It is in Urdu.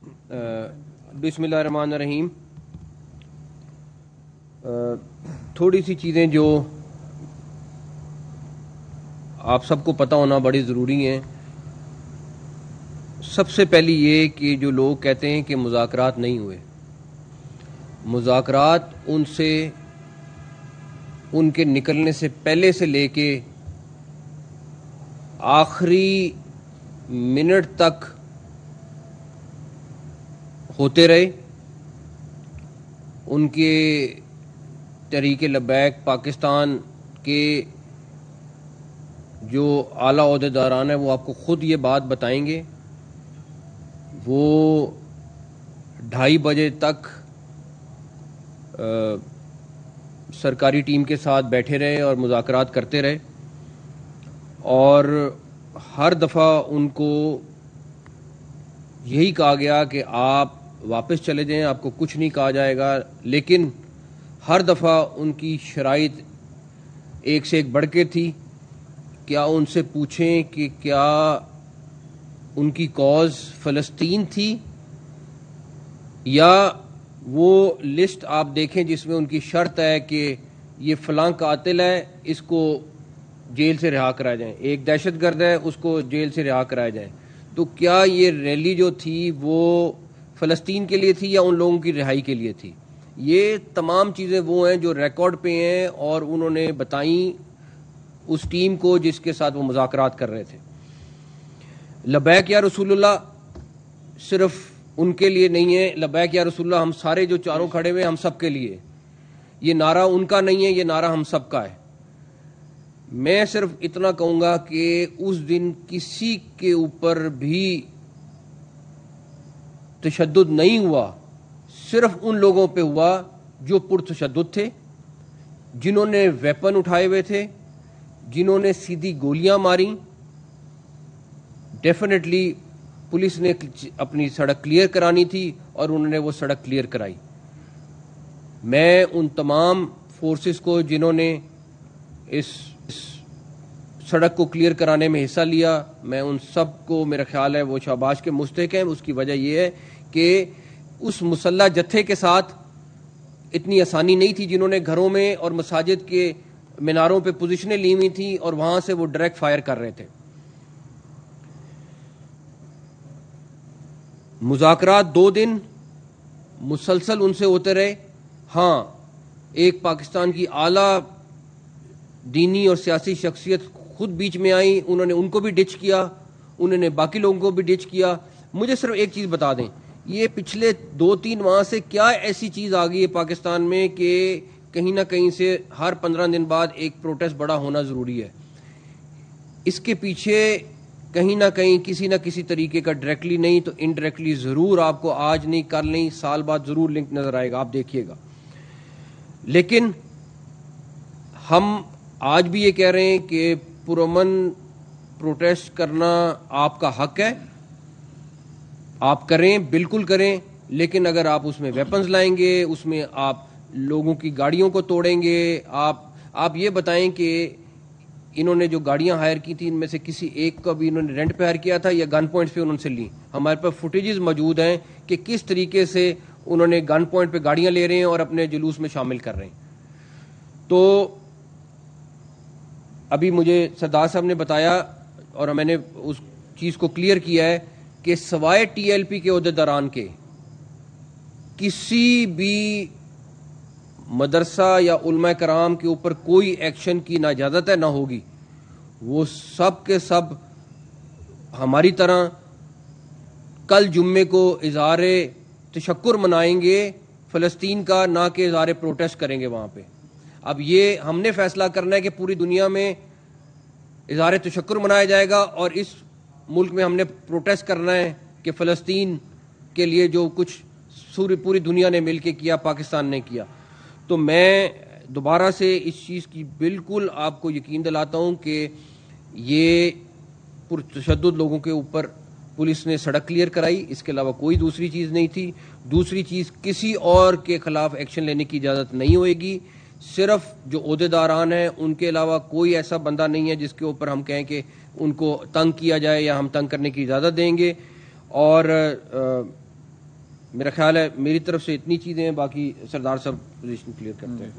بسم اللہ الرحمن الرحیم. تھوڑی سی چیزیں جو آپ سب کو پتہ ہونا بڑی ضروری ہیں. سب سے پہلی یہ کہ جو لوگ کہتے ہیں کہ مذاکرات نہیں ہوئے، مذاکرات ان کے نکلنے سے پہلے سے لے کے آخری منٹ تک ہوتے رہے. ان کے تحریک لبیک پاکستان کے جو اعلیٰ عہدیداران ہیں وہ آپ کو خود یہ بات بتائیں گے. وہ 2:30 بجے تک سرکاری ٹیم کے ساتھ بیٹھے رہے اور مذاکرات کرتے رہے، اور ہر دفعہ ان کو یہی کہا گیا کہ آپ واپس چلے جائیں، آپ کو کچھ نہیں کہا جائے گا. لیکن ہر دفعہ ان کی شرائط ایک سے ایک بڑھ کے تھی. کیا ان سے پوچھیں کہ کیا ان کی کاز فلسطین تھی، یا وہ لسٹ آپ دیکھیں جس میں ان کی شرط ہے کہ یہ فلاں قاتل ہے، اس کو جیل سے رہا کرایا جائیں، ایک دہشت گرد ہے، اس کو جیل سے رہا کرایا جائیں. تو کیا یہ ریلی جو تھی وہ فلسطین کے لیے تھی یا ان لوگوں کی رہائی کے لیے تھی؟ یہ تمام چیزیں وہ ہیں جو ریکارڈ پہ ہیں اور انہوں نے بتائیں اس ٹیم کو جس کے ساتھ وہ مذاکرات کر رہے تھے. لبیک یا رسول اللہ صرف ان کے لیے نہیں ہے، لبیک یا رسول اللہ ہم سارے جو چاروں کھڑے ہوئے ہم سب کے لیے. یہ نعرہ ان کا نہیں ہے، یہ نعرہ ہم سب کا ہے. میں صرف اتنا کہوں گا کہ اس دن کسی کے اوپر بھی تشدد نہیں ہوا، صرف ان لوگوں پہ ہوا جو پرتشدد تھے، جنہوں نے ویپن اٹھائے ہوئے تھے، جنہوں نے سیدھی گولیاں ماری. ڈیفینیٹلی پولیس نے اپنی سڑک کلیئر کرانی تھی اور انہوں نے وہ سڑک کلیئر کرائی. میں ان تمام فورسز کو جنہوں نے اس سڑک کو کلیئر کرانے میں حصہ لیا، میں ان سب کو، میرا خیال ہے وہ شاباش کے مستحق ہیں. اس کی وجہ یہ ہے کہ اس مسلح جتھے کے ساتھ اتنی آسانی نہیں تھی. جنہوں نے گھروں میں اور مساجد کے میناروں پہ پوزیشنیں لی ہوئی تھیں اور وہاں سے وہ ڈائریکٹ فائر کر رہے تھے. مذاکرات 2 دن مسلسل ان سے ہوتے رہے. ہاں، ایک پاکستان کی اعلیٰ دینی اور سیاسی شخصیت خود بیچ میں آئی، انہوں نے ان کو بھی ڈچ کیا، انہوں نے باقی لوگوں کو بھی ڈچ کیا. مجھے صرف ایک چیز بتا دیں، یہ پچھلے 2-3 ماہ سے کیا ایسی چیز آ گئی ہے پاکستان میں کہ کہیں نہ کہیں سے ہر 15 دن بعد ایک پروٹیسٹ بڑا ہونا ضروری ہے؟ اس کے پیچھے کہیں نہ کہیں کسی نہ کسی طریقے کا ڈائریکٹلی نہیں تو انڈائریکٹلی ضرور آپ کو آج نہیں کل نہیں سال بعد ضرور لنک نظر آئے گا، آپ دیکھیے گا. لیکن ہم آج بھی یہ کہہ رہے ہیں کہ پرامن پروٹیسٹ کرنا آپ کا حق ہے، آپ کریں، بالکل کریں. لیکن اگر آپ اس میں ویپنز لائیں گے، اس میں آپ لوگوں کی گاڑیوں کو توڑیں گے، آپ یہ بتائیں کہ انہوں نے جو گاڑیاں ہائر کی تھی ان میں سے کسی ایک کو بھی انہوں نے رینٹ پہ ہائر کیا تھا یا گن پوائنٹس پہ انہوں سے لی؟ ہمارے پاس فوٹیجز موجود ہیں کہ کس طریقے سے انہوں نے گن پوائنٹ پہ گاڑیاں لے رہے ہیں اور اپنے جلوس میں شامل کر رہے ہیں. تو ابھی مجھے سردار صاحب نے بتایا اور میں نے اس چیز کو کلیئر کیا ہے کہ سوائے ٹی ایل پی کے عہدیداران کے کسی بھی مدرسہ یا علماء کرام کے اوپر کوئی ایکشن کی نہ اجازت ہے نہ ہوگی. وہ سب کے سب ہماری طرح کل جمعے کو اظہار تشکر منائیں گے فلسطین کا، نہ کہ اظہار پروٹیسٹ کریں گے وہاں پہ. اب یہ ہم نے فیصلہ کرنا ہے کہ پوری دنیا میں اظہار تشکر منایا جائے گا اور اس ملک میں ہم نے پروٹیسٹ کرنا ہے کہ فلسطین کے لیے جو کچھ پوری دنیا نے مل کے کیا پاکستان نے کیا. تو میں دوبارہ سے اس چیز کی بالکل آپ کو یقین دلاتا ہوں کہ یہ پرتشدد لوگوں کے اوپر پولیس نے سڑک کلیئر کرائی، اس کے علاوہ کوئی دوسری چیز نہیں تھی. دوسری چیز، کسی اور کے خلاف ایکشن لینے کی اجازت نہیں ہوئے گی. صرف جو عہدیداران ہیں ان کے علاوہ کوئی ایسا بندہ نہیں ہے جس کے اوپر ہم کہیں کہ ان کو تنگ کیا جائے یا ہم تنگ کرنے کی اجازت دیں گے. اور میرا خیال ہے میری طرف سے اتنی چیزیں ہیں, باقی سردار صاحب پوزیشن کلیئر کرتے ہیں.